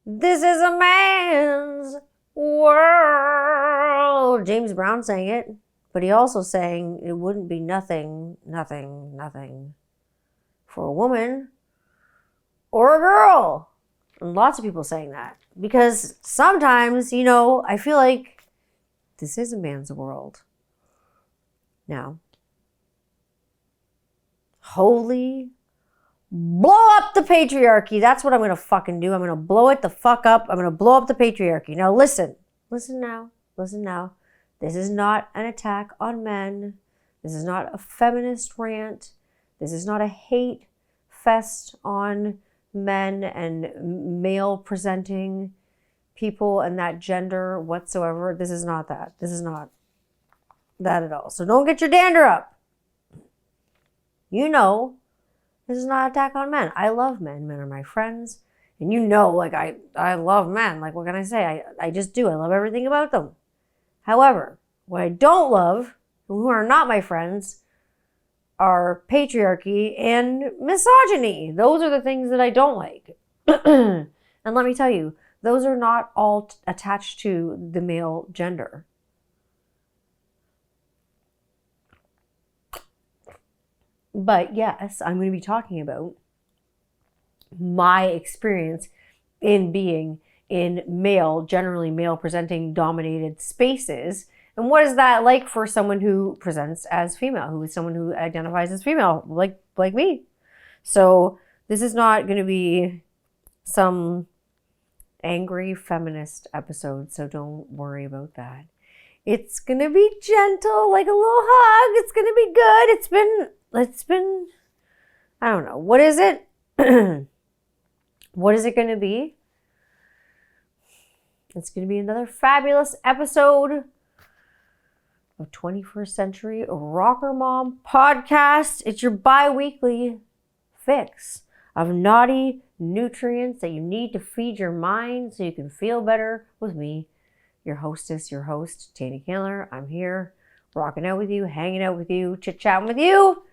This is a man's world. James Brown sang it, but he also sang it wouldn't be nothing for a woman or a girl. And lots of people saying that because sometimes, I feel like this is a man's world. Now, holy blow up the patriarchy. That's what I'm going to fucking do. I'm going to blow it the fuck up. I'm going to blow up the patriarchy. Now listen now. This is not an attack on men. This is not a feminist rant. This is not a hate fest on men and male presenting people and that gender whatsoever. This is not that. This is not that at all. So don't get your dander up. This is not an attack on men. I love men. Men are my friends. And I love men. Like, what can I say? I just do. I love everything about them. However, what I don't love, who are not my friends, are patriarchy and misogyny. Those are the things that I don't like. And let me tell you, those are not all attached to the male gender. But yes, I'm going to be talking about my experience in being in generally male presenting dominated spaces. And what is that like for someone who presents as female, who is someone who identifies as female, like me? So this is not going to be some angry feminist episode, so don't worry about that. It's going to be gentle, like a little hug. It's going to be good. It's been, I don't know. What is it? What is it going to be? It's going to be another fabulous episode of 21st Century Rocker Mom podcast. It's your bi-weekly fix of naughty nutrients that you need to feed your mind so you can feel better with me, your hostess, your host, Tanya Candler. I'm here rocking out with you, hanging out with you, chit-chatting with you.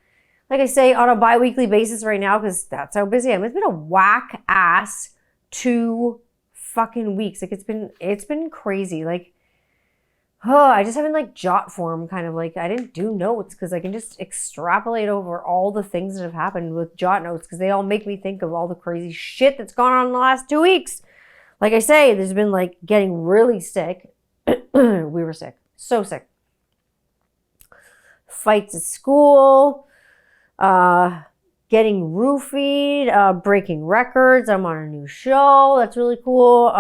Like I say, on a bi-weekly basis right now, because that's how busy I am. It's been a whack-ass 2 fucking weeks. Like, it's been crazy. Like, I just haven't jot form, kind of I didn't do notes because I can just extrapolate over all the things that have happened with jot notes because they all make me think of all the crazy shit that's gone on in the last 2 weeks. Like I say, there's been getting really sick. We were sick. So sick. Fights at school. Getting roofied, breaking records. I'm on a new show. That's really cool.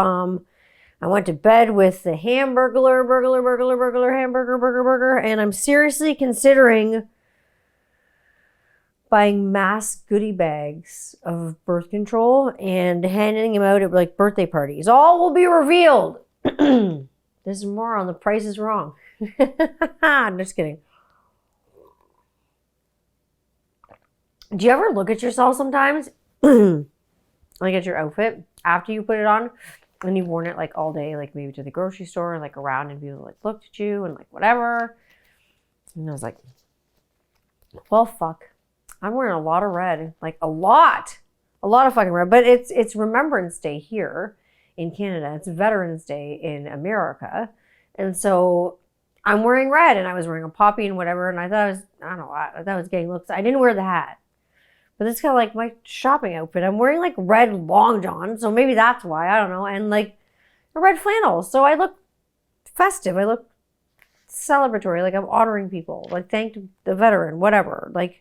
I went to bed with the hamburger, and I'm seriously considering buying mass goodie bags of birth control and handing them out at birthday parties. All will be revealed. There's more on The Price is Wrong. I'm just kidding. Do you ever look at yourself sometimes, at your outfit after you put it on and you've worn it all day, maybe to the grocery store and around and people looked at you and whatever. And I was like, well, fuck. I'm wearing a lot of red, a lot of fucking red, but it's Remembrance Day here in Canada. It's Veterans Day in America. And so I'm wearing red and I was wearing a poppy and whatever. And I thought I thought I was getting looks. I didn't wear the hat. But it's kind of my shopping outfit. I'm wearing red long john, so maybe that's why, I don't know. And a red flannel, so I look festive. I look celebratory, I'm honoring people. Thank the veteran, whatever. I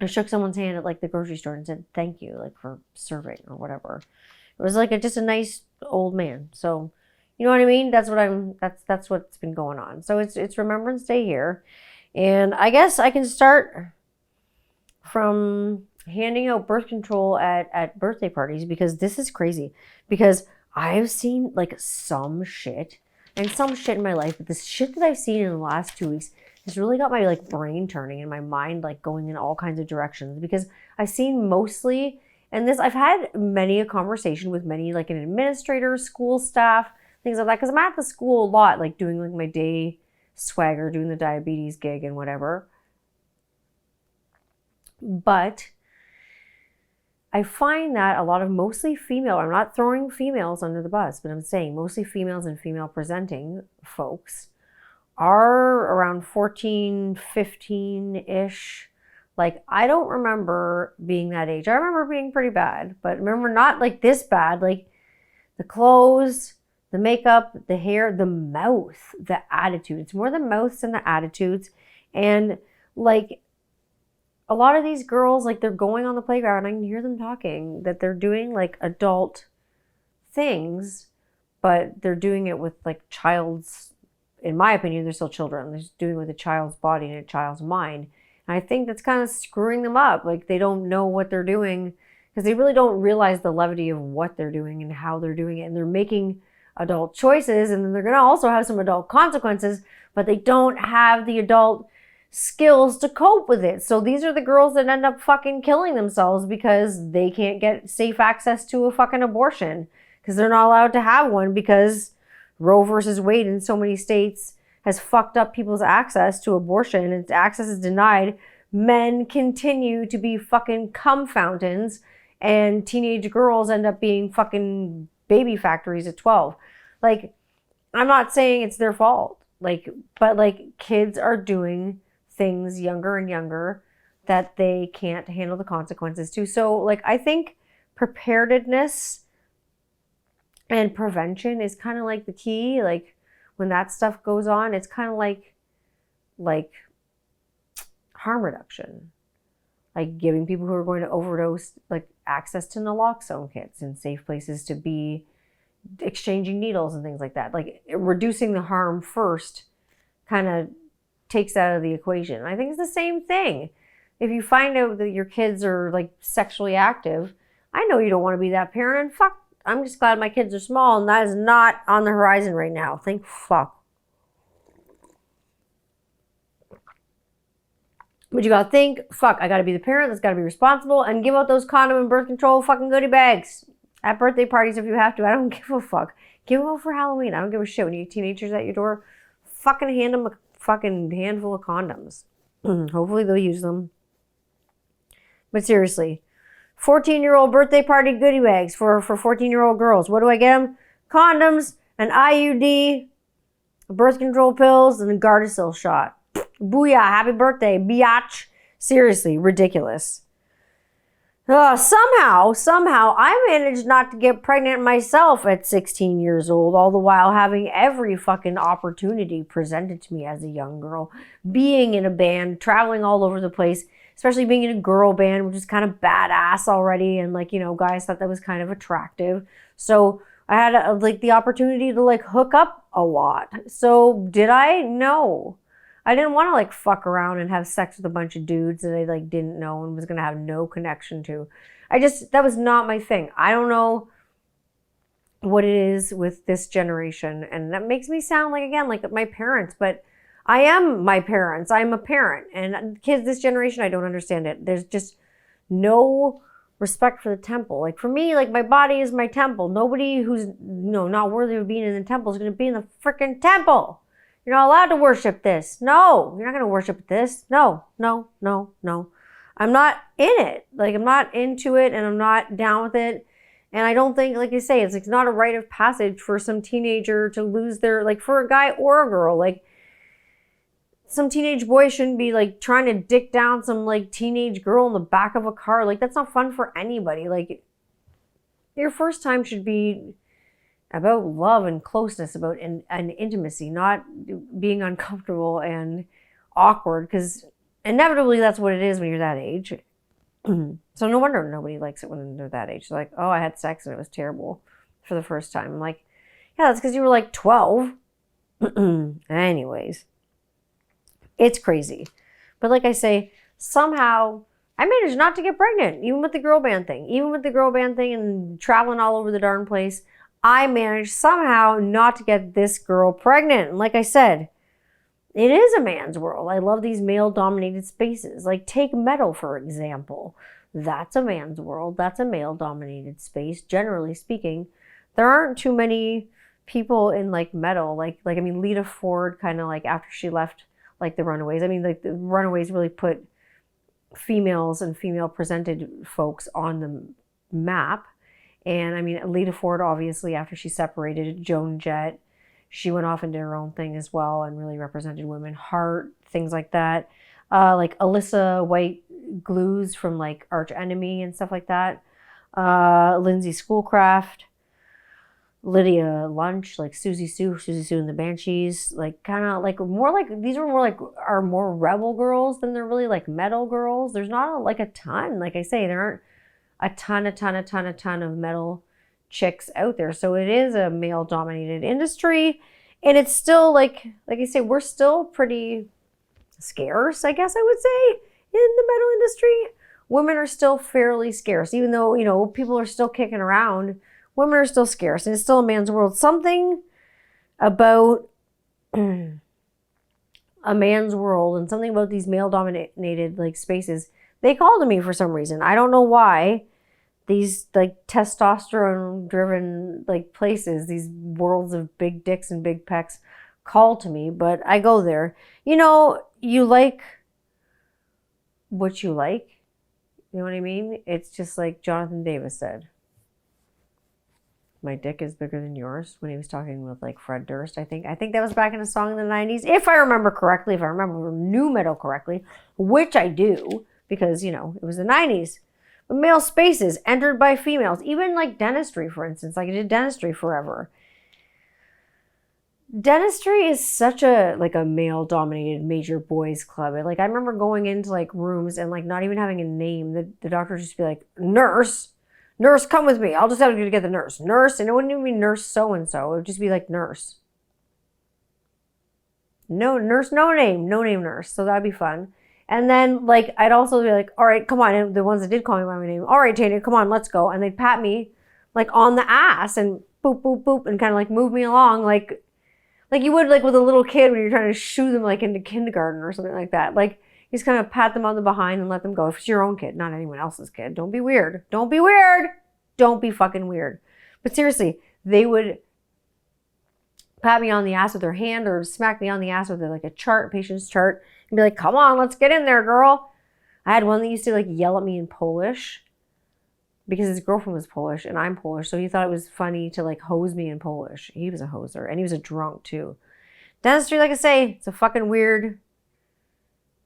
shook someone's hand at the grocery store and said thank you, for serving or whatever. It was just a nice old man. So, you know what I mean? That's what's been going on. So it's Remembrance Day here. And I guess I can start from handing out birth control at birthday parties because this is crazy. Because I've seen some shit and some shit in my life, but the shit that I've seen in the last 2 weeks has really got my brain turning and my mind going in all kinds of directions. Because I've seen mostly, and I've had many a conversation with many an administrator, school staff, things like that. Because I'm at the school a lot, doing my day swagger, doing the diabetes gig and whatever. But I find that a lot of mostly female, I'm not throwing females under the bus, but I'm saying mostly females and female presenting folks are around 14, 15-ish. Like, I don't remember being that age. I remember being pretty bad, but remember not like this bad. Like the clothes, the makeup, the hair, the mouth, the attitude. It's more the mouths and the attitudes. And like a lot of these girls, like they're going on the playground, I can hear them talking that they're doing like adult things, but they're doing it with like child's, in my opinion, they're still children. They're just doing it with a child's body and a child's mind. And I think that's kind of screwing them up. Like they don't know what they're doing because they really don't realize the levity of what they're doing and how they're doing it. And they're making adult choices, and then they're going to also have some adult consequences, but they don't have the adult skills to cope with it. So these are the girls that end up fucking killing themselves because they can't get safe access to a fucking abortion because they're not allowed to have one because Roe versus Wade in so many states has fucked up people's access to abortion, and access is denied. Men continue to be fucking cum fountains, and teenage girls end up being fucking baby factories at 12. Like, I'm not saying it's their fault, like, but like kids are doing things younger and younger that they can't handle the consequences to. So like, I think preparedness and prevention is kind of like the key. Like when that stuff goes on, it's kind of like harm reduction, like giving people who are going to overdose like access to naloxone kits and safe places to be, exchanging needles and things like that. Like reducing the harm first kind of takes that out of the equation. I think it's the same thing. If you find out that your kids are like sexually active, I know you don't want to be that parent, and fuck, I'm just glad my kids are small and that is not on the horizon right now. Thank fuck. But you gotta think, fuck, I gotta be the parent that's gotta be responsible and give out those condom and birth control fucking goodie bags at birthday parties if you have to. I don't give a fuck. Give them out for Halloween. I don't give a shit. When you get teenagers at your door, fucking hand them a fucking handful of condoms. Hopefully they'll use them. But seriously, 14-year-old birthday party goodie bags for 14-year-old girls. What do I get them? Condoms, an IUD, birth control pills, and a Gardasil shot. Booyah, happy birthday, biatch. Seriously, ridiculous. Somehow, I managed not to get pregnant myself at 16 years old, all the while having every fucking opportunity presented to me as a young girl. Being in a band, traveling all over the place, especially being in a girl band, which is kind of badass already. And like, you know, guys thought that was kind of attractive. So I had like the opportunity to like hook up a lot. So did I? No. I didn't want to like fuck around and have sex with a bunch of dudes that I like didn't know and was going to have no connection to. That was not my thing. I don't know what it is with this generation. And that makes me sound like, again, like my parents, but I am my parents. I'm a parent, and kids this generation, I don't understand it. There's just no respect for the temple. Like for me, like my body is my temple. Nobody who's not worthy of being in the temple is going to be in the freaking temple. You're not allowed to worship this. No, you're not going to worship this. No. I'm not in it. Like I'm not into it, and I'm not down with it. And I don't think, like you say, it's not a rite of passage for some teenager to lose their, like for a guy or a girl, like some teenage boy shouldn't be like trying to dick down some like teenage girl in the back of a car. Like that's not fun for anybody. Like your first time should be about love and closeness, about an intimacy, not being uncomfortable and awkward, because inevitably that's what it is when you're that age. So no wonder nobody likes it when they're that age. They're like, oh, I had sex and it was terrible for the first time. I'm like, yeah, that's because you were like 12. Anyways, it's crazy. But like I say, somehow I managed not to get pregnant, even with the girl band thing. Even with the girl band thing and traveling all over the darn place, I managed somehow not to get this girl pregnant. And like I said, it is a man's world. I love these male-dominated spaces. Like take metal, for example. That's a man's world. That's a male-dominated space, generally speaking. There aren't too many people in like metal. Like I mean, Lita Ford kind of like after she left like the Runaways. I mean, like the Runaways really put females and female presented folks on the map. And I mean, Lita Ford, obviously, after she separated, Joan Jett, she went off and did her own thing as well and really represented women. Heart, things like that. Like Alyssa White Glues from like Arch Enemy and stuff like that. Lindsay Schoolcraft, Lydia Lunch, like Susie Sue and the Banshees, like kind of like more like, these are more like, are more rebel girls than they're really like metal girls. There's not like a ton, like I say, there aren't a ton of metal chicks out there. So it is a male dominated industry, and it's still like I say, we're still pretty scarce, I guess I would say, in the metal industry. Women are still fairly scarce, even though, you know, people are still kicking around. Women are still scarce, and it's still a man's world. Something about a man's world and something about these male dominated like spaces, they call to me for some reason. I don't know why. These like testosterone driven like places, these worlds of big dicks and big pecs call to me, but I go there. You know, you like what you like. You know what I mean? It's just like Jonathan Davis said, my dick is bigger than yours, when he was talking with like Fred Durst. I think that was back in a song in the 90s, if I remember correctly, if I remember nu metal correctly, which I do, because, you know, it was the 90s. But male spaces entered by females, even like dentistry, for instance. Like I did dentistry forever. Dentistry is such a like a male dominated major boys club. And like I remember going into like rooms and like not even having a name. The doctor would just be like, nurse, come with me. I'll just have to get the nurse. And it wouldn't even be nurse so and so. It would just be like nurse. No nurse, no name nurse. So that'd be fun. And then like I'd also be like, all right, come on. And the ones that did call me by my name, all right, Tanya, come on, let's go. And they'd pat me like on the ass and boop, boop, boop, and kind of like move me along like you would like with a little kid when you're trying to shoo them like into kindergarten or something like that. Like you just kind of pat them on the behind and let them go. If it's your own kid, not anyone else's kid. Don't be weird. Don't be weird. Don't be fucking weird. But seriously, they would pat me on the ass with their hand or smack me on the ass with like a chart, patient's chart, and be like, come on, let's get in there, girl. I had one that used to like yell at me in Polish because his girlfriend was Polish and I'm Polish. So he thought it was funny to like hose me in Polish. He was a hoser and he was a drunk too. Dentistry, like I say, it's a fucking weird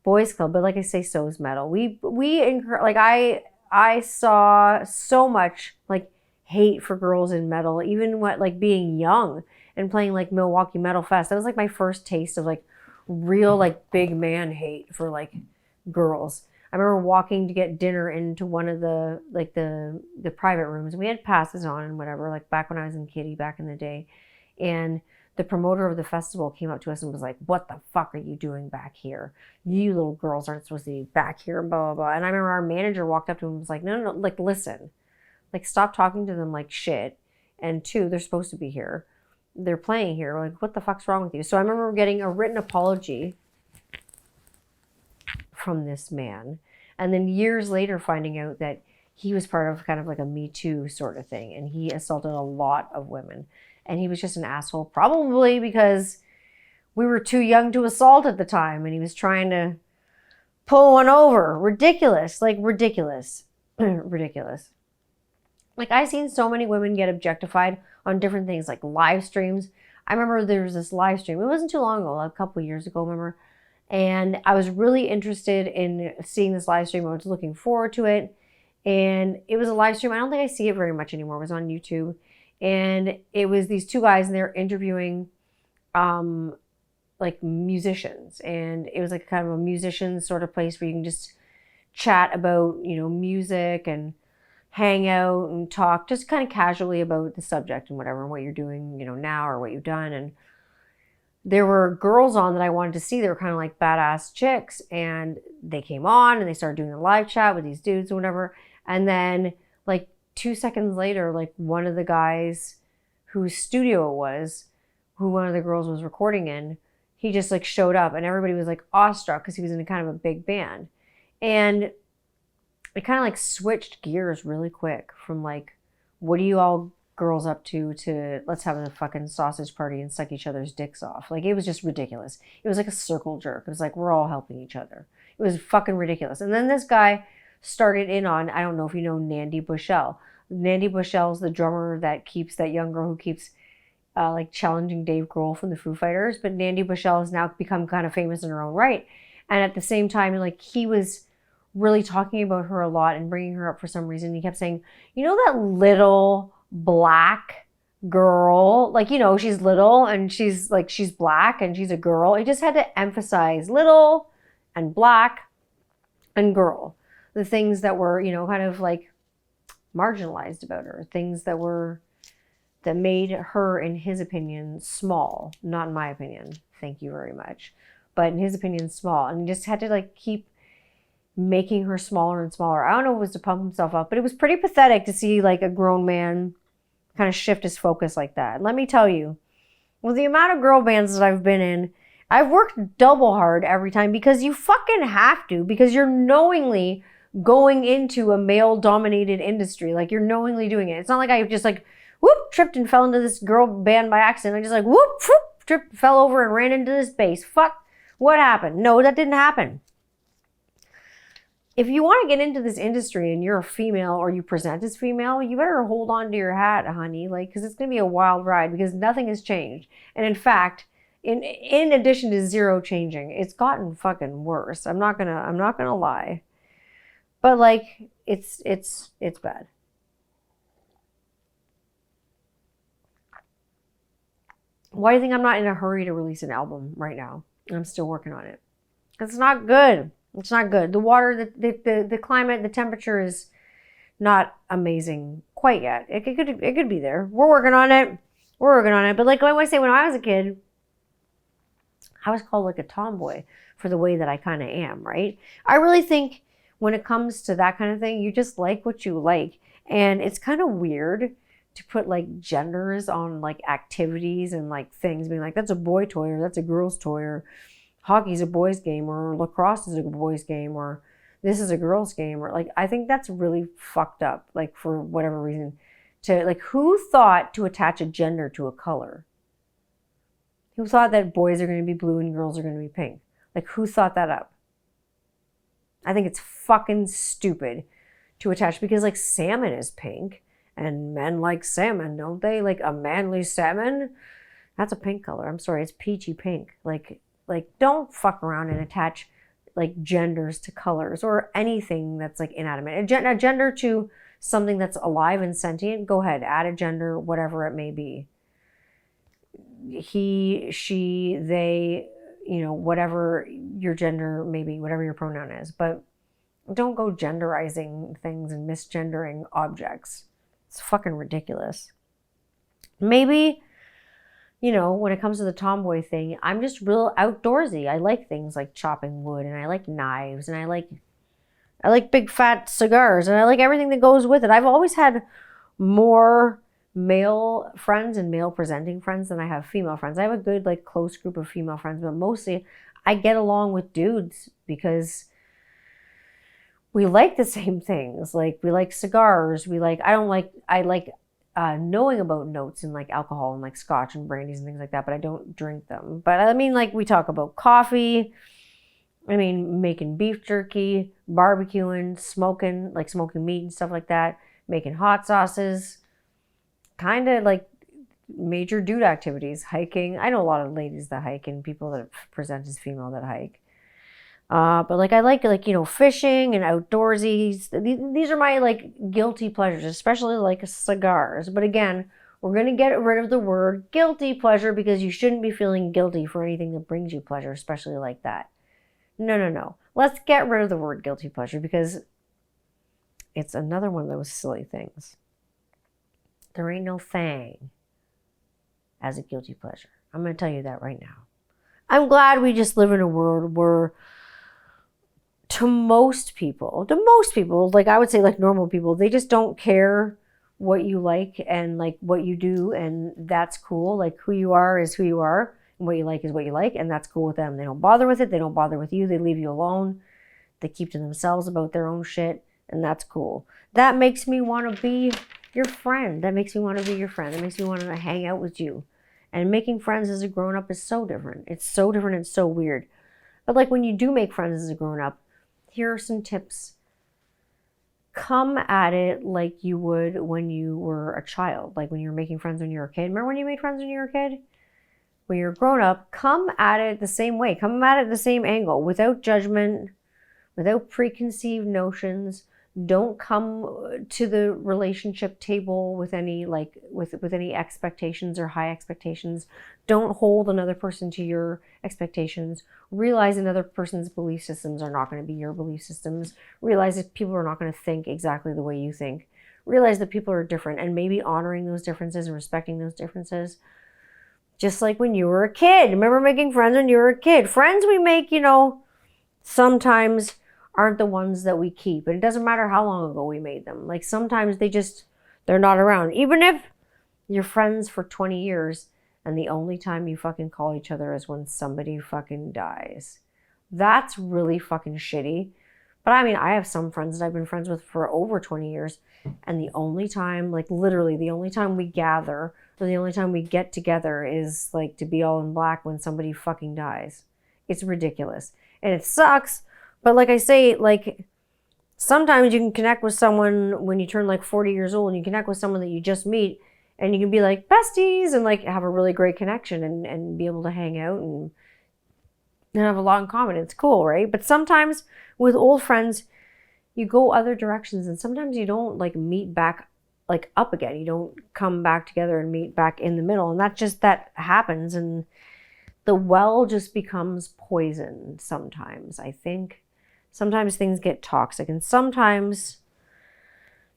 boys club. But like I say, so is metal. We like I saw so much like hate for girls in metal, even what like being young and playing like Milwaukee Metal Fest. That was like my first taste of like real like big man hate for like girls. I remember walking to get dinner into one of the like the private rooms. We had passes on and whatever, like back when I was in Kitty back in the day. And the promoter of the festival came up to us and was like, what the fuck are you doing back here? You little girls aren't supposed to be back here, and blah, blah, blah. And I remember our manager walked up to him and was like, no, like, listen. Like, stop talking to them like shit. And two, they're supposed to be here. They're playing here. Like, what the fuck's wrong with you? So I remember getting a written apology from this man. And then years later finding out that he was part of kind of like a Me Too sort of thing. And he assaulted a lot of women. And he was just an asshole, probably because we were too young to assault at the time. And he was trying to pull one over. Ridiculous. Like, ridiculous. Ridiculous. Like, I've seen so many women get objectified on different things, like live streams. I remember there was this live stream. It wasn't too long ago, a couple of years ago, remember? And I was really interested in seeing this live stream. I was looking forward to it. And it was a live stream. I don't think I see it very much anymore. It was on YouTube. And it was these two guys, and they're interviewing like musicians. And it was like kind of a musician sort of place where you can just chat about, you know, music and hang out and talk just kind of casually about the subject and whatever, and what you're doing, you know, now or what you've done. And there were girls on that I wanted to see. They were kind of like badass chicks, and they came on and they started doing a live chat with these dudes or whatever. And then like 2 seconds later, like one of the guys whose studio it was, who one of the girls was recording in, he just like showed up, and everybody was like awestruck because he was in a kind of a big band. And it kind of like switched gears really quick from like, what are you all girls up to let's have a fucking sausage party and suck each other's dicks off. Like, it was just ridiculous. It was like a circle jerk. It was like, we're all helping each other. It was fucking ridiculous. And then this guy started in on, I don't know if you know Nandi Bushell. Nandi Bushell's the drummer that young girl who keeps like challenging Dave Grohl from the Foo Fighters. But Nandi Bushell has now become kind of famous in her own right. And at the same time, like, he was really talking about her a lot and bringing her up for some reason. He kept saying, you know, that little black girl, like, you know, she's little and she's black and she's a girl. He just had to emphasize little and black and girl, the things that were, you know, kind of like marginalized about her, things that made her, in his opinion, small. Not in my opinion, thank you very much, but in his opinion, small. And he just had to like keep making her smaller and smaller. I don't know if it was to pump himself up, but it was pretty pathetic to see like a grown man kind of shift his focus like that. And let me tell you, with the amount of girl bands that I've been in, I've worked double hard every time, because you fucking have to, because you're knowingly going into a male-dominated industry. Like, you're knowingly doing it. It's not like I just like, whoop, tripped and fell into this girl band by accident. I just like, whoop, whoop, tripped, fell over and ran into this bass. Fuck, what happened? No, that didn't happen. If you want to get into this industry and you're a female or you present as female, you better hold on to your hat, honey, like, because it's going to be a wild ride, because nothing has changed. And in fact, in addition to zero changing, it's gotten fucking worse. I'm not gonna lie. But like, it's bad. Why do you think I'm not in a hurry to release an album right now? I'm still working on it. It's not good. It's not good. The water, the climate, the temperature is not amazing quite yet. It could be there. We're working on it. But like I say, when I was a kid, I was called like a tomboy for the way that I kind of am, right? I really think when it comes to that kind of thing, you just like what you like. And it's kind of weird to put like genders on like activities and like things, being like, that's a boy toy or that's a girl's toy, or hockey's a boy's game, or lacrosse is a boy's game, or this is a girl's game, or like, I think that's really fucked up, like, for whatever reason. To like, who thought to attach a gender to a color? Who thought that boys are going to be blue and girls are going to be pink? Like, who thought that up? I think it's fucking stupid to attach, because like, salmon is pink and men like salmon, don't they? Like, a manly salmon, that's a pink color. I'm sorry, it's peachy pink. Like don't fuck around and attach like genders to colors or anything that's like inanimate. A gender to something that's alive and sentient, go ahead, add a gender, whatever it may be. He, she, they, you know, whatever your gender may be, whatever your pronoun is. But don't go genderizing things and misgendering objects. It's fucking ridiculous. Maybe, you know, when it comes to the tomboy thing, I'm just real outdoorsy. I like things like chopping wood, and I like knives, and I like big fat cigars, and I like everything that goes with it. I've always had more male friends and male presenting friends than I have female friends. I have a good like close group of female friends, but mostly I get along with dudes because we like the same things. Like, we like cigars. I like knowing about notes and like alcohol and like scotch and brandies and things like that, but I don't drink them. But I mean, like, we talk about coffee. I mean, making beef jerky, barbecuing, smoking meat and stuff like that, making hot sauces, kind of like major dude activities, hiking. I know a lot of ladies that hike and people that present as female that hike. But like, I like, you know, fishing and outdoorsy. These are my like guilty pleasures, especially like cigars. But again, we're going to get rid of the word guilty pleasure, because you shouldn't be feeling guilty for anything that brings you pleasure, especially like that. No. Let's get rid of the word guilty pleasure, because it's another one of those silly things. There ain't no thing as a guilty pleasure. I'm going to tell you that right now. I'm glad we just live in a world where to most people, like, I would say like normal people, they just don't care what you like and like what you do, and that's cool. Like, who you are is who you are, and what you like is what you like, and that's cool with them. They don't bother with it. They don't bother with you. They leave you alone. They keep to themselves about their own shit, and that's cool. That makes me want to be Your friend, that makes me want to be your friend. That makes me want to hang out with you. And making friends as a grown-up is so different. It's so different and so weird. But like when you do make friends as a grown-up, here are some tips. Come at it like you would when you were a child. Like when you were making friends when you were a kid. Remember when you made friends when you were a kid? When you're grown up, come at it the same way. Come at it the same angle, without judgment, without preconceived notions. Don't come to the relationship table with any with any expectations or high expectations. Don't hold another person to your expectations. Realize another person's belief systems are not going to be your belief systems. Realize that people are not going to think exactly the way you think. Realize that people are different, and maybe honoring those differences and respecting those differences. Just like when you were a kid. Remember making friends when you were a kid? Friends we make, sometimes aren't the ones that we keep. And it doesn't matter how long ago we made them. Like sometimes they're not around. Even if you're friends for 20 years and the only time you fucking call each other is when somebody fucking dies. That's really fucking shitty. But I mean, I have some friends that I've been friends with for over 20 years. And the only time, like literally the only time we gather, or the only time we get together is like to be all in black when somebody fucking dies. It's ridiculous. And it sucks. But like I say, like sometimes you can connect with someone when you turn like 40 years old, and you connect with someone that you just meet, and you can be like besties and like have a really great connection and be able to hang out and have a lot in common. It's cool, right? But sometimes with old friends, you go other directions, and sometimes you don't like meet back like up again. You don't come back together and meet back in the middle. And that happens, and the well just becomes poison sometimes, I think. Sometimes things get toxic, and sometimes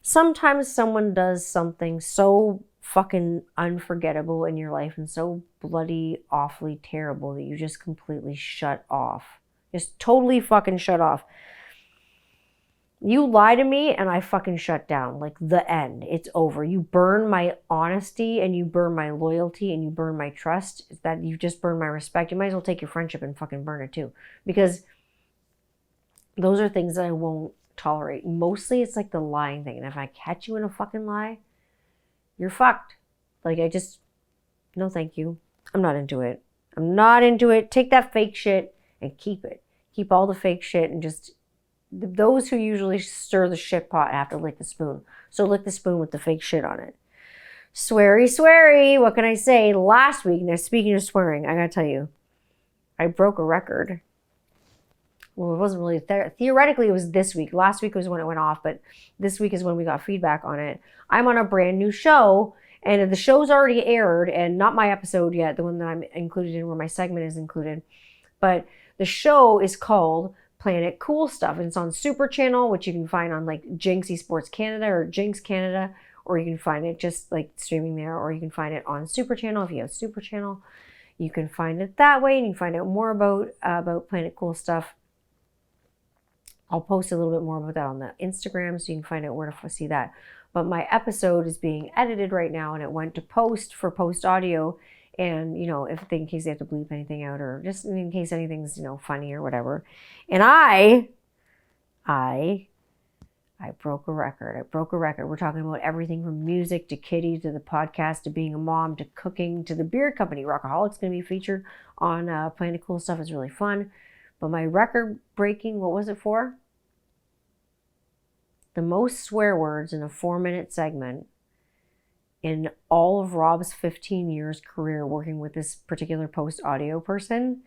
someone does something so fucking unforgettable in your life and so bloody awfully terrible that you just completely shut off. Just totally fucking shut off. You lie to me and I fucking shut down. Like the end. It's over. You burn my honesty and you burn my loyalty and you burn my trust. That you just burn my respect. You might as well take your friendship and fucking burn it too. Because those are things that I won't tolerate. Mostly it's like the lying thing. And if I catch you in a fucking lie, you're fucked. Like no thank you. I'm not into it. I'm not into it. Take that fake shit and keep it. Keep all the fake shit, and just those who usually stir the shit pot have to lick the spoon. So lick the spoon with the fake shit on it. Sweary. What can I say? Last week, now speaking of swearing, I gotta tell you, I broke a record. Well, it wasn't really, theoretically it was this week. Last week was when it went off, but this week is when we got feedback on it. I'm on a brand new show, and the show's already aired, and not my episode yet, the one that I'm included in where my segment is included. But the show is called Planet Cool Stuff, and it's on Super Channel, which you can find on like Jinx Esports Canada or Jinx Canada, or you can find it just like streaming there, or you can find it on Super Channel if you have Super Channel. You can find it that way, and you can find out more about Planet Cool Stuff. I'll post a little bit more about that on the Instagram, so you can find out where to see that. But my episode is being edited right now, and it went to post for post audio. And, in case they have to bleep anything out, or just in case anything's, funny or whatever. And I broke a record. We're talking about everything from music to Kitty to the podcast to being a mom to cooking to the beer company. Rockaholics going to be featured on Planet Cool Stuff. It's really fun. But my record breaking, what was it for? The most swear words in a 4-minute segment in all of Rob's 15 years career working with this particular post audio person.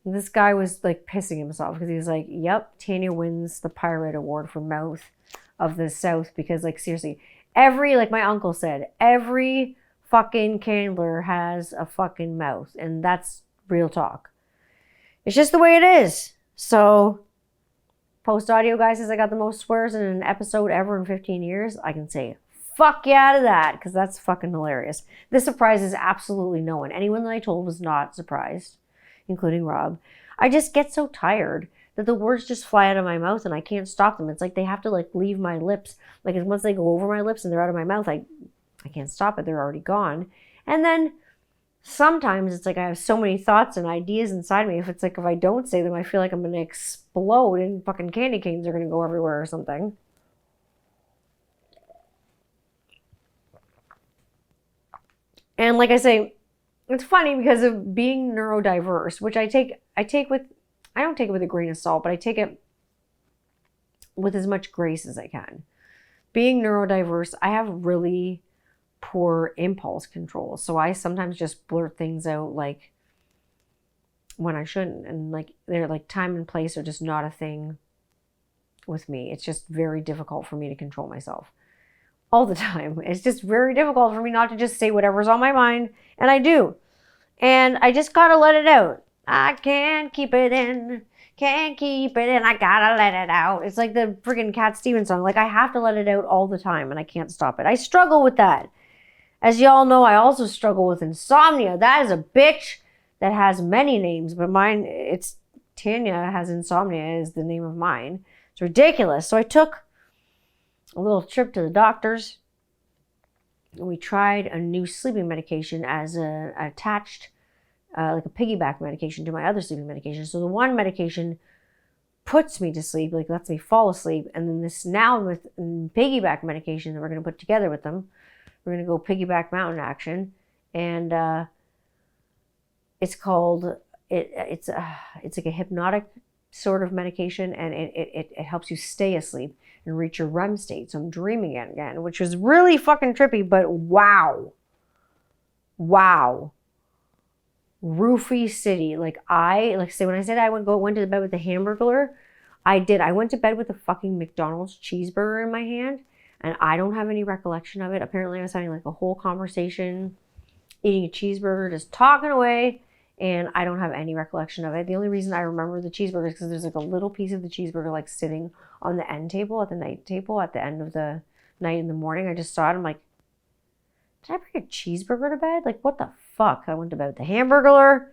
This guy was like pissing himself because he was like, yep, Tanya wins the Pirate Award for Mouth of the South, because like seriously, like my uncle said, every fucking Candler has a fucking mouth, and that's real talk. It's just the way it is. So post audio guy says I got the most swears in an episode ever in 15 years. I can say fuck yeah to that, because that's fucking hilarious. This surprises absolutely no one. Anyone that I told was not surprised, including Rob. I just get so tired that the words just fly out of my mouth and I can't stop them. It's like they have to like leave my lips. Like once they go over my lips and they're out of my mouth, I can't stop it. They're already gone. And then sometimes it's like I have so many thoughts and ideas inside me. If I don't say them, I feel like I'm going to explode and fucking candy canes are going to go everywhere or something. And like I say, it's funny because of being neurodiverse, which I don't take it with a grain of salt, but I take it with as much grace as I can. Being neurodiverse, I have really poor impulse control. So I sometimes just blurt things out like when I shouldn't. And like they're like time and place are just not a thing with me. It's just very difficult for me to control myself all the time. It's just very difficult for me not to just say whatever's on my mind. And I do. And I just gotta let it out. I can't keep it in. Can't keep it in. I gotta let it out. It's like the friggin' Cat Stevens song. Like I have to let it out all the time and I can't stop it. I struggle with that. As y'all know, I also struggle with insomnia. That is a bitch that has many names, but mine, it's Tanya has insomnia is the name of mine. It's ridiculous. So I took a little trip to the doctors and we tried a new sleeping medication as an attached, like a piggyback medication to my other sleeping medication. So the one medication puts me to sleep, like lets me fall asleep. And then this now with piggyback medication that we're going to put together with them, we're going to go piggyback mountain action. And it's called, it's like a hypnotic sort of medication, and it helps you stay asleep and reach your REM state. So I'm dreaming it again, which was really fucking trippy, but wow. Roofie City. Like say when I said I went to bed with the Hamburglar, I did. I went to bed with a fucking McDonald's cheeseburger in my hand, and I don't have any recollection of it. Apparently I was having like a whole conversation, eating a cheeseburger, just talking away, and I don't have any recollection of it. The only reason I remember the cheeseburger is because there's like a little piece of the cheeseburger like sitting on the end table, at the night table, at the end of the night in the morning. I just saw it. I'm like, did I bring a cheeseburger to bed? Like, what the fuck? I went to bed with the Hamburglar,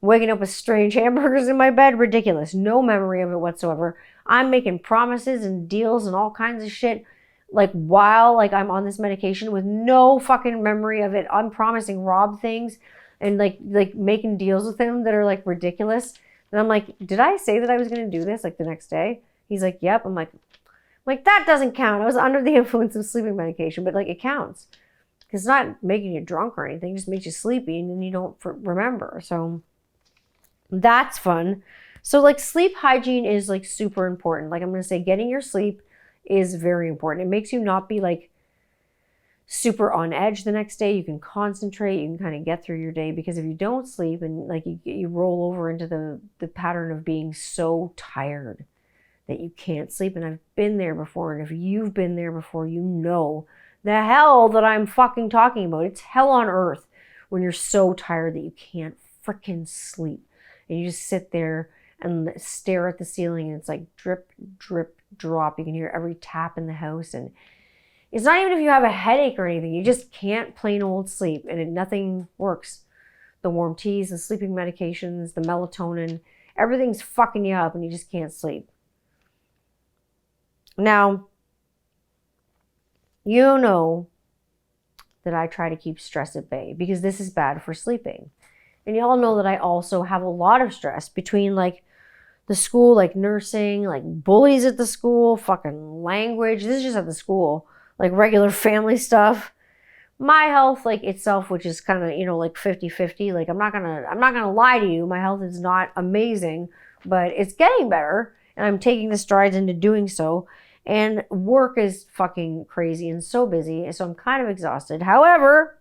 waking up with strange hamburgers in my bed. Ridiculous. No memory of it whatsoever. I'm making promises and deals and all kinds of shit, like while like I'm on this medication with no fucking memory of it. I'm promising Rob things and like making deals with him that are like ridiculous. And I'm like, did I say that I was going to do this like the next day? He's like, yep. I'm like, that doesn't count. I was under the influence of sleeping medication, but like it counts. Because it's not making you drunk or anything. It just makes you sleepy and then you don't remember. So that's fun. So like sleep hygiene is like super important. Like I'm going to say getting your sleep is very important. It makes you not be like super on edge the next day. You can concentrate. You can kind of get through your day, because if you don't sleep and like you roll over into the pattern of being so tired that you can't sleep. And I've been there before. And if you've been there before, you know the hell that I'm fucking talking about. It's hell on earth when you're so tired that you can't freaking sleep. And you just sit there and stare at the ceiling and it's like drip, drip, drop. You can hear every tap in the house. And it's not even if you have a headache or anything. You just can't plain old sleep, and nothing works. The warm teas, the sleeping medications, the melatonin, everything's fucking you up and you just can't sleep. Now, you know that I try to keep stress at bay because this is bad for sleeping. And y'all know that I also have a lot of stress between like the school, like nursing, like bullies at the school, fucking language. This is just at the school, like regular family stuff. My health, like itself, which is kind of, like 50-50. Like I'm not gonna lie to you. My health is not amazing, but it's getting better. And I'm taking the strides into doing so. And work is fucking crazy and so busy. So I'm kind of exhausted. However,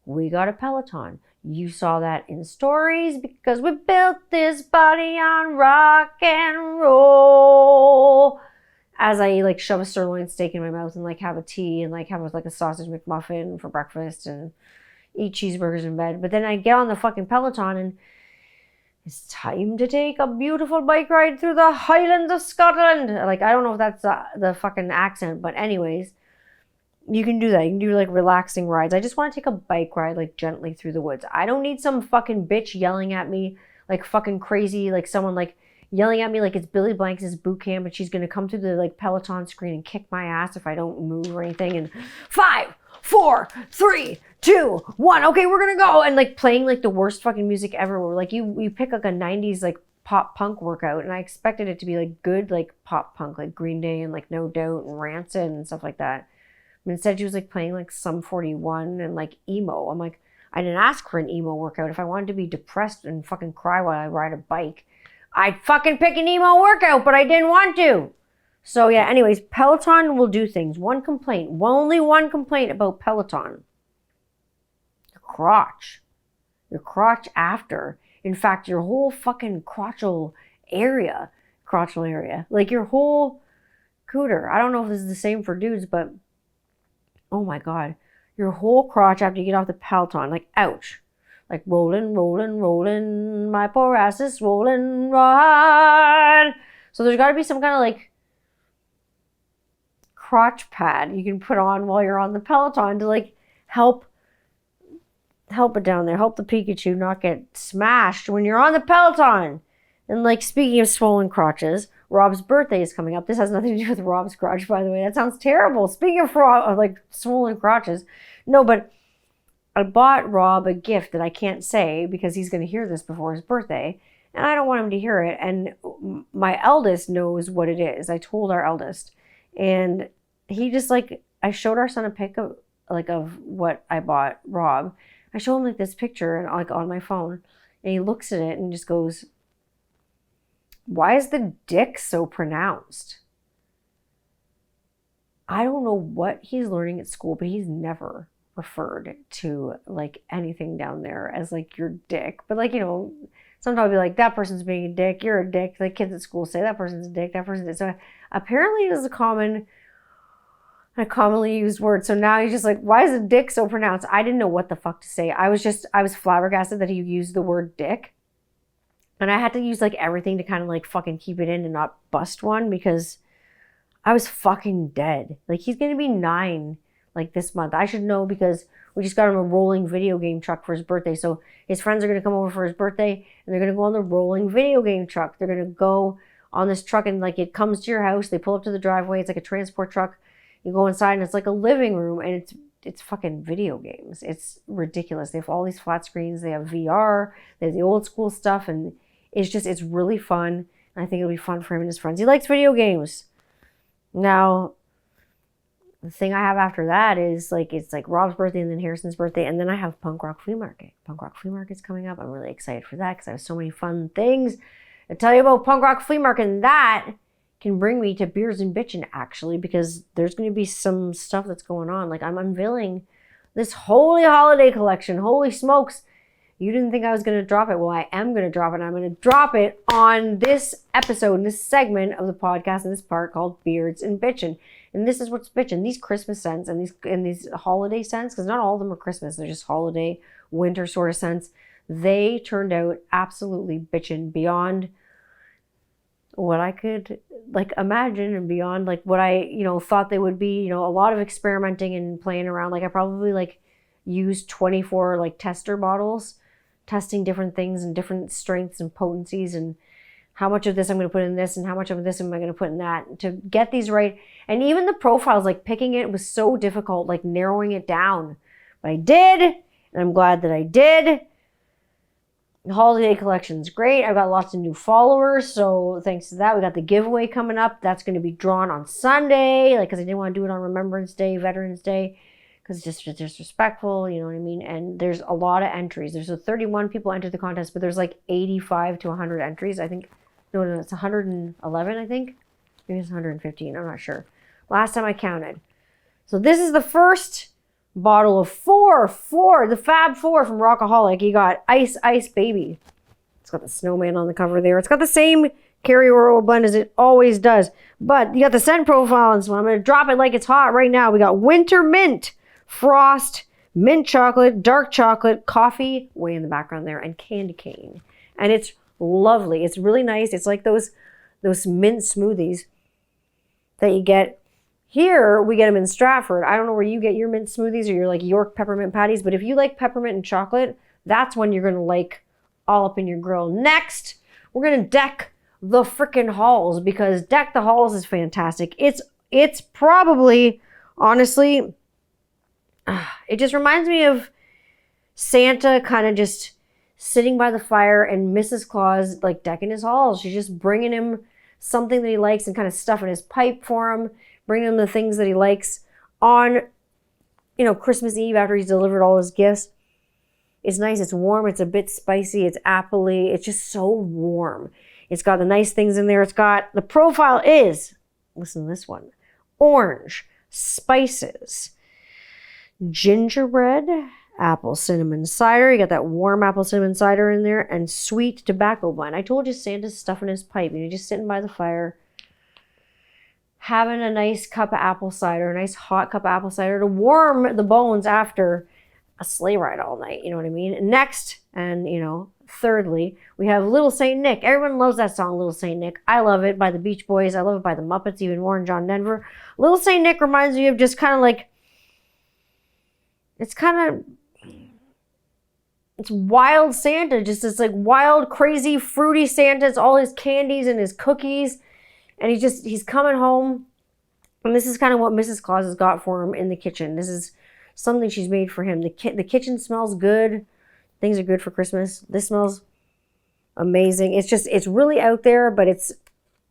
we got a Peloton. You saw that in stories because we built this body on rock and roll. As I like shove a sirloin steak in my mouth and like have a tea and like have like a sausage McMuffin for breakfast and eat cheeseburgers in bed. But then I get on the fucking Peloton and it's time to take a beautiful bike ride through the Highlands of Scotland. Like, I don't know if that's the fucking accent, but anyways, you can do that. You can do like relaxing rides. I just want to take a bike ride like gently through the woods. I don't need some fucking bitch yelling at me like fucking crazy, like someone like yelling at me like it's Billy Blanks' boot camp and she's going to come through the like Peloton screen and kick my ass if I don't move or anything. And 5, 4, 3, 2, 1. Okay, we're going to go. And like playing like the worst fucking music ever. Where like you pick like a 90s like pop punk workout, and I expected it to be like good like pop punk, like Green Day and like No Doubt and Rancid and stuff like that. Instead, she was like playing like Sum 41 and like emo. I'm like, I didn't ask for an emo workout. If I wanted to be depressed and fucking cry while I ride a bike, I'd fucking pick an emo workout, but I didn't want to. So yeah, anyways, Peloton will do things. One complaint, only one complaint about Peloton. Your crotch. Your crotch after. In fact, your whole fucking crotchal area. Like your whole cooter. I don't know if this is the same for dudes, but oh my God. Your whole crotch after you get off the Peloton. Like, ouch. Like rolling, my poor ass is rolling right. So there's got to be some kind of like crotch pad you can put on while you're on the Peloton to like help it down there. Help the Pikachu not get smashed when you're on the Peloton. And like, speaking of swollen crotches, Rob's birthday is coming up. This has nothing to do with Rob's crotch, by the way. That sounds terrible. Speaking of like swollen crotches. No, but I bought Rob a gift that I can't say because he's going to hear this before his birthday. And I don't want him to hear it. And my eldest knows what it is. I told our eldest. And he just like, I showed our son a pic of what I bought Rob. I show him like this picture and like on my phone. And he looks at it and just goes, why is the dick so pronounced? I don't know what he's learning at school, but he's never referred to like anything down there as like your dick. But like, you know, sometimes I'll be like, that person's being a dick, you're a dick. Like kids at school say that person's a dick, that person's a dick. So apparently it is a commonly used word. So now he's just like, why is a dick so pronounced? I didn't know what the fuck to say. I was flabbergasted that he used the word dick. And I had to use like everything to kind of like fucking keep it in and not bust one because I was fucking dead. Like he's going to be 9 like this month. I should know because we just got him a rolling video game truck for his birthday. So his friends are going to come over for his birthday and they're going to go on the rolling video game truck. They're going to go on this truck and like it comes to your house. They pull up to the driveway. It's like a transport truck. You go inside and it's like a living room and it's fucking video games. It's ridiculous. They have all these flat screens. They have VR. They have the old school stuff and it's really fun. And I think it'll be fun for him and his friends. He likes video games. Now, the thing I have after that is like, it's like Rob's birthday and then Harrison's birthday. And then I have Punk Rock Flea Market. Punk Rock Flea Market's coming up. I'm really excited for that because I have so many fun things to tell you about Punk Rock Flea Market. And that can bring me to Beards and Bitchin' actually, because there's going to be some stuff that's going on. Like I'm unveiling this holy holiday collection. Holy smokes. You didn't think I was going to drop it. Well, I am going to drop it. I'm going to drop it on this episode, this segment of the podcast in this part called Beards and Bitchin'. And this is what's bitchin'. These Christmas scents and these holiday scents, because not all of them are Christmas. They're just holiday, winter sort of scents. They turned out absolutely bitchin' beyond what I could like imagine and beyond like what I, thought they would be. A lot of experimenting and playing around. Like I probably like used 24 like tester bottles, testing different things and different strengths and potencies and how much of this I'm going to put in this and how much of this am I going to put in that to get these right. And even the profiles, like picking it was so difficult, like narrowing it down. But I did, and I'm glad that I did. The holiday collection's great. I've got lots of new followers, so thanks to that, we got the giveaway coming up. That's going to be drawn on Sunday, like because I didn't want to do it on Remembrance Day, Veterans Day, because it's just disrespectful, you know what I mean? And there's a lot of entries. There's 31 people entered the contest, but there's like 85 to 100 entries. I think, no, it's 111, I think. Maybe it's 115, I'm not sure. Last time I counted. So this is the first bottle of four, the Fab Four from Rockaholic. You got Ice Baby. It's got the snowman on the cover there. It's got the same carrier oil blend as it always does. But you got the scent profile and so I'm going to drop it like it's hot right now. We got Winter Mint, Frost, Mint Chocolate, Dark Chocolate, Coffee, way in the background there, and Candy Cane. And it's lovely. It's really nice. It's like those mint smoothies that you get. Here, we get them in Stratford. I don't know where you get your mint smoothies or your like York peppermint patties, but if you like peppermint and chocolate, that's one you're going to like all up in your grill. Next, we're going to deck the frickin' halls because Deck the Halls is fantastic. It's probably, honestly, it just reminds me of Santa kind of just sitting by the fire and Mrs. Claus like decking his halls. She's just bringing him something that he likes and kind of stuffing his pipe for him, bringing him the things that he likes on Christmas Eve after he's delivered all his gifts. It's nice. It's warm. It's a bit spicy. It's appley. It's just so warm. It's got the nice things in there. The profile is, listen to this one, orange, spices, gingerbread, apple cinnamon cider. You got that warm apple cinnamon cider in there, and sweet tobacco blend. I told you Santa's stuffing his pipe. Just sitting by the fire, having a nice cup of apple cider, a nice hot cup of apple cider to warm the bones after a sleigh ride all night. You know what I mean? Next, and thirdly, we have Little Saint Nick. Everyone loves that song, Little Saint Nick. I love it by the Beach Boys. I love it by the Muppets, even more, and John Denver. Little Saint Nick reminds me of just kind of like, it's wild Santa. Just this like wild, crazy, fruity Santa. It's all his candies and his cookies. And he's coming home. And this is kind of what Mrs. Claus has got for him in the kitchen. This is something she's made for him. The kitchen smells good. Things are good for Christmas. This smells amazing. It's really out there, but it's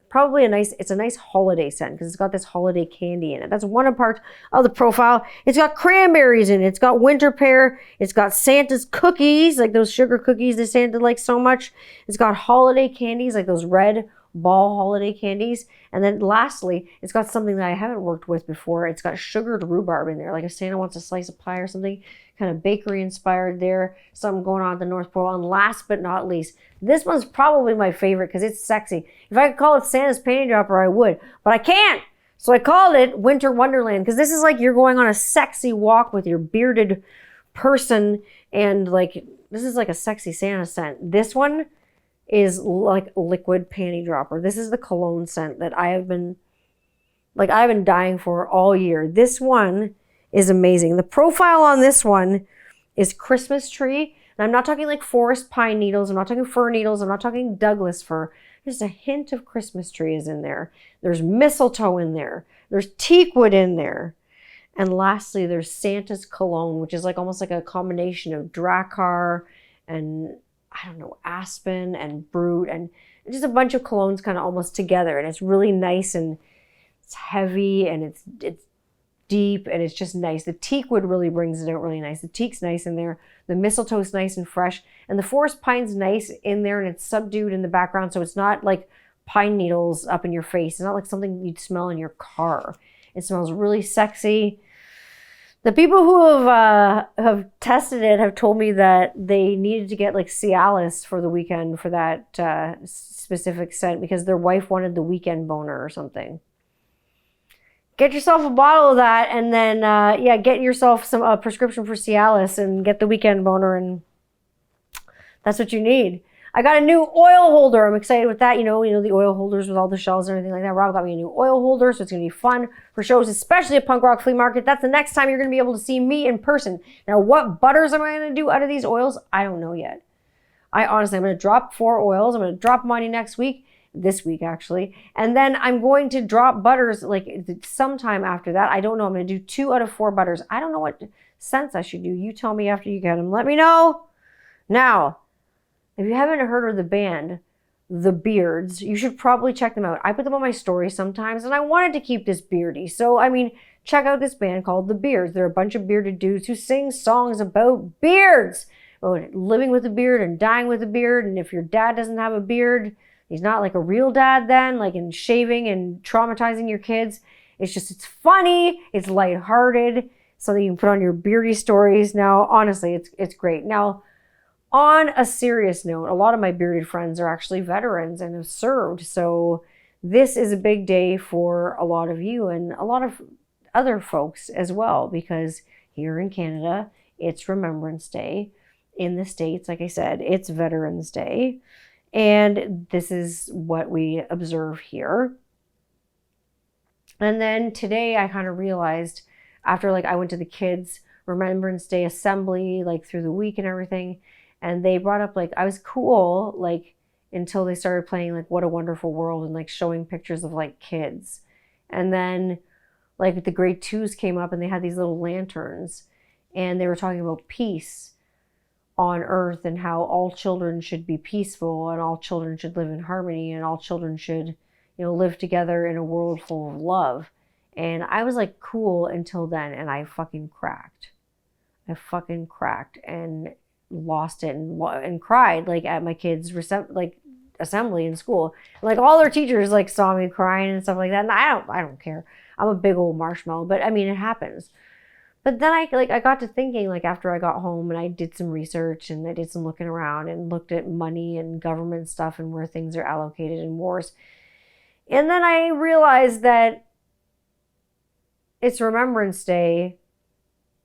probably a nice holiday scent because it's got this holiday candy in it. That's one part of the profile. It's got cranberries in it. It's got winter pear. It's got Santa's cookies, like those sugar cookies that Santa likes so much. It's got holiday candies, like those red ball holiday candies. And then lastly, it's got something that I haven't worked with before. It's got sugared rhubarb in there, like if Santa wants a slice of pie or something, kind of bakery inspired there. Something going on at the North Pole. And last but not least, this one's probably my favorite because it's sexy. If I could call it Santa's panty dropper, I would, but I can't. So I called it Winter Wonderland because this is like you're going on a sexy walk with your bearded person, and like this is like a sexy Santa scent. This one is like liquid panty dropper. This is the cologne scent that I've been dying for all year. This one is amazing. The profile on this one is Christmas tree. And I'm not talking like forest pine needles. I'm not talking fir needles. I'm not talking Douglas fir. Just a hint of Christmas tree is in there. There's mistletoe in there. There's teakwood in there. And lastly, there's Santa's cologne, which is like almost like a combination of Drakkar and aspen and brute and just a bunch of colognes kind of almost together. And it's really nice and it's heavy and it's deep and it's just nice. The teakwood really brings it out really nice. The teak's nice in there. The mistletoe's nice and fresh. And the forest pine's nice in there and it's subdued in the background. So it's not like pine needles up in your face. It's not like something you'd smell in your car. It smells really sexy. The people who have tested it have told me that they needed to get like Cialis for the weekend for that specific scent because their wife wanted the weekend boner or something. Get yourself a bottle of that and then, get yourself a prescription for Cialis and get the weekend boner, and that's what you need. I got a new oil holder. I'm excited with that. The oil holders with all the shells and everything like that. Rob got me a new oil holder, so it's going to be fun for shows, especially at Punk Rock Flea Market. That's the next time you're going to be able to see me in person. Now, what butters am I going to do out of these oils? I don't know yet. I'm going to drop 4 oils. I'm going to drop money this week actually. And then I'm going to drop butters like sometime after that. I don't know. I'm going to do 2 out of 4 butters. I don't know what scents I should do. You tell me after you get them. Let me know. Now, if you haven't heard of the band, The Beards, you should probably check them out. I put them on my story sometimes, and I wanted to keep this beardy. So, check out this band called The Beards. They're a bunch of bearded dudes who sing songs about beards. Living with a beard and dying with a beard. And if your dad doesn't have a beard, he's not like a real dad then, like in shaving and traumatizing your kids. It's funny. It's lighthearted. Something you can put on your beardy stories. Now, honestly, it's great. Now, on a serious note, a lot of my bearded friends are actually veterans and have served. So this is a big day for a lot of you and a lot of other folks as well, because here in Canada, it's Remembrance Day. In the States, like I said, it's Veterans Day. And this is what we observe here. And then today I kind of realized after I went to the kids' Remembrance Day assembly, through the week and everything, and they brought up I was cool until they started playing What a Wonderful World and showing pictures of kids. And then the grade 2s came up and they had these little lanterns and they were talking about peace on earth and how all children should be peaceful and all children should live in harmony and all children should live together in a world full of love. And I was like cool until then, and I fucking cracked. And lost it and cried like at my kids' assembly in school. Like all their teachers like saw me crying and stuff like that. And I don't care. I'm a big old marshmallow, but I mean it happens. But then I got to thinking, like after I got home and I did some research and I did some looking around and looked at money and government stuff and where things are allocated in wars. And then I realized that it's Remembrance Day,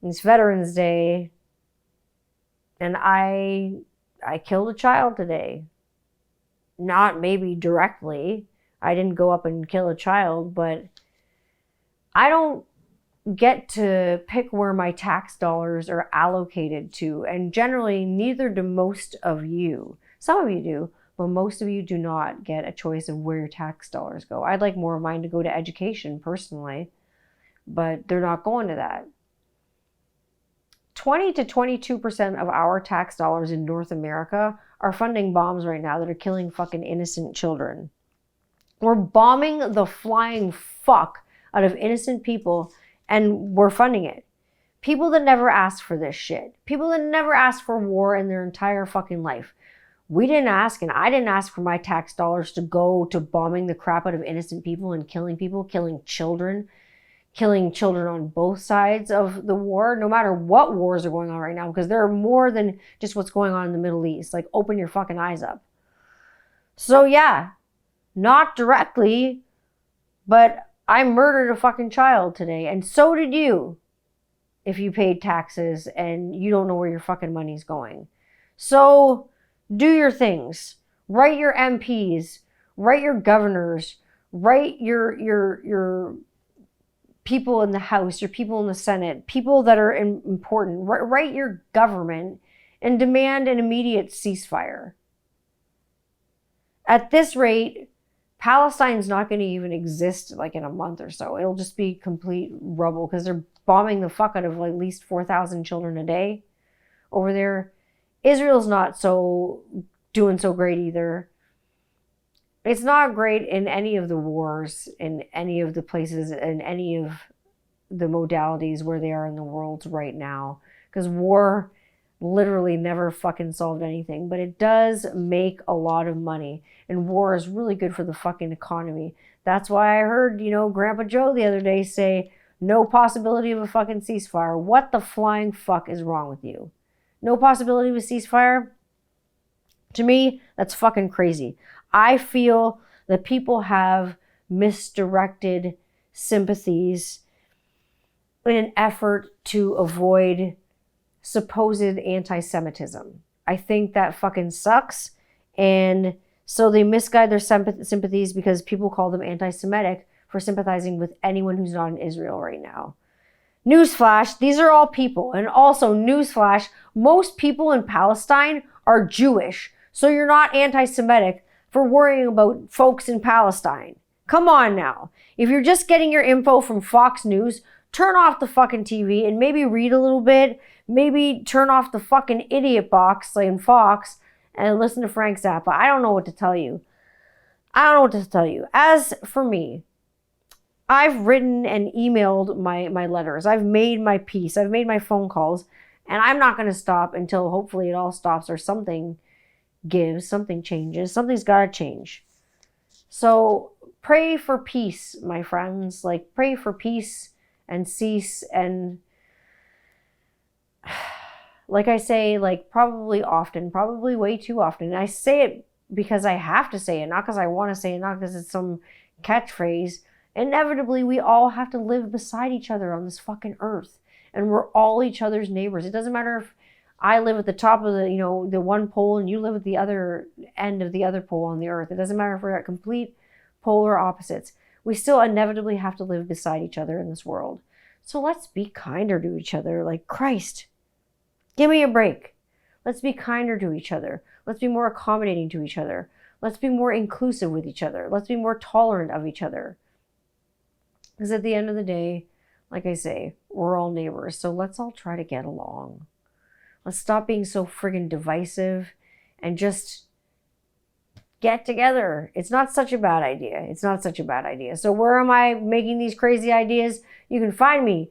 it's Veterans Day, and I killed a child today. Not maybe directly. I didn't go up and kill a child, but I don't get to pick where my tax dollars are allocated to. And generally, neither do most of you. Some of you do, but most of you do not get a choice of where your tax dollars go. I'd like more of mine to go to education personally, but they're not going to that. 20 to 22% of our tax dollars in North America are funding bombs right now that are killing fucking innocent children. We're bombing the flying fuck out of innocent people, and we're funding it. People that never asked for this shit. People that never asked for war in their entire fucking life. We didn't ask, and I didn't ask for my tax dollars to go to bombing the crap out of innocent people and killing people, killing children on both sides of the war, no matter what wars are going on right now, because there are more than just what's going on in the Middle East. Like, open your fucking eyes up. So yeah, not directly, but I murdered a fucking child today, and so did you, if you paid taxes and you don't know where your fucking money's going. So do your things. Write your MPs, write your governors, write your people in the House, your people in the Senate, people that are important. Write your government and demand an immediate ceasefire. At this rate, Palestine's not going to even exist like in a month or so. It'll just be complete rubble because they're bombing the fuck out of like at least 4,000 children a day over there. Israel's not doing so great either. It's not great in any of the wars, in any of the places, in any of the modalities where they are in the world right now. Because war literally never fucking solved anything. But it does make a lot of money. And war is really good for the fucking economy. That's why I heard, Grandpa Joe the other day say, no possibility of a fucking ceasefire. What the flying fuck is wrong with you? No possibility of a ceasefire? To me, that's fucking crazy. I feel that people have misdirected sympathies in an effort to avoid supposed anti-Semitism. I think that fucking sucks. And so they misguide their sympathies because people call them anti-Semitic for sympathizing with anyone who's not in Israel right now. Newsflash, these are all people. And also, newsflash, most people in Palestine are Jewish. So you're not anti-Semitic for worrying about folks in Palestine. Come on now. If you're just getting your info from Fox News, turn off the fucking TV and maybe read a little bit. Maybe turn off the fucking idiot box like in Fox and listen to Frank Zappa. I don't know what to tell you. As for me, I've written and emailed my letters. I've made my peace. I've made my phone calls. And I'm not going to stop until hopefully it all stops or something gives, something changes. Something's got to change. So pray for peace, my friends. Like, pray for peace and cease. And like I say, like probably often, probably way too often. And I say it because I have to say it, not because I want to say it, not because it's some catchphrase. Inevitably, we all have to live beside each other on this fucking earth. And we're all each other's neighbors. It doesn't matter if I live at the top of the one pole and you live at the other end of the other pole on the earth. It doesn't matter if we're at complete polar opposites. We still inevitably have to live beside each other in this world. So let's be kinder to each other. Like, Christ, give me a break. Let's be kinder to each other. Let's be more accommodating to each other. Let's be more inclusive with each other. Let's be more tolerant of each other. Because at the end of the day, like I say, we're all neighbors. So let's all try to get along. Let's stop being so friggin' divisive and just get together. It's not such a bad idea. It's not such a bad idea. So where am I making these crazy ideas? You can find me,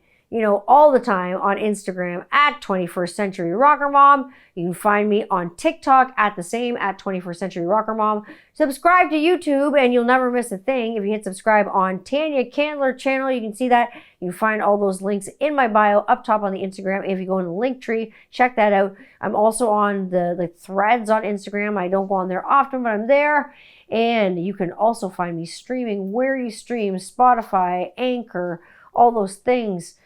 all the time on Instagram at 21st Century Rocker Mom. You can find me on TikTok at the same, at 21st Century Rocker Mom. Subscribe to YouTube and you'll never miss a thing. If you hit subscribe on Tanya Candler channel, you can see that. You can find all those links in my bio up top on the Instagram. If you go in the link tree, check that out. I'm also on the threads on Instagram. I don't go on there often, but I'm there. And you can also find me streaming where you stream, Spotify, Anchor, all those things.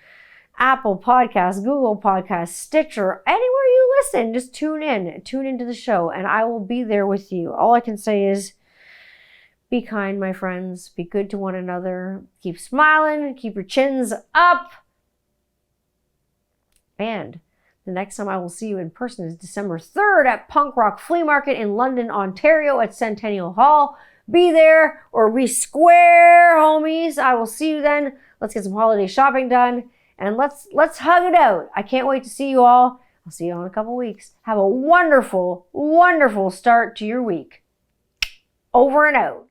Apple Podcasts, Google Podcasts, Stitcher, anywhere you listen, just tune into the show, and I will be there with you. All I can say is be kind, my friends. Be good to one another. Keep smiling. Keep your chins up. And the next time I will see you in person is December 3rd at Punk Rock Flea Market in London, Ontario at Centennial Hall. Be there or be square, homies. I will see you then. Let's get some holiday shopping done. And let's hug it out. I can't wait to see you all. I'll see you all in a couple weeks. Have a wonderful, wonderful start to your week. Over and out.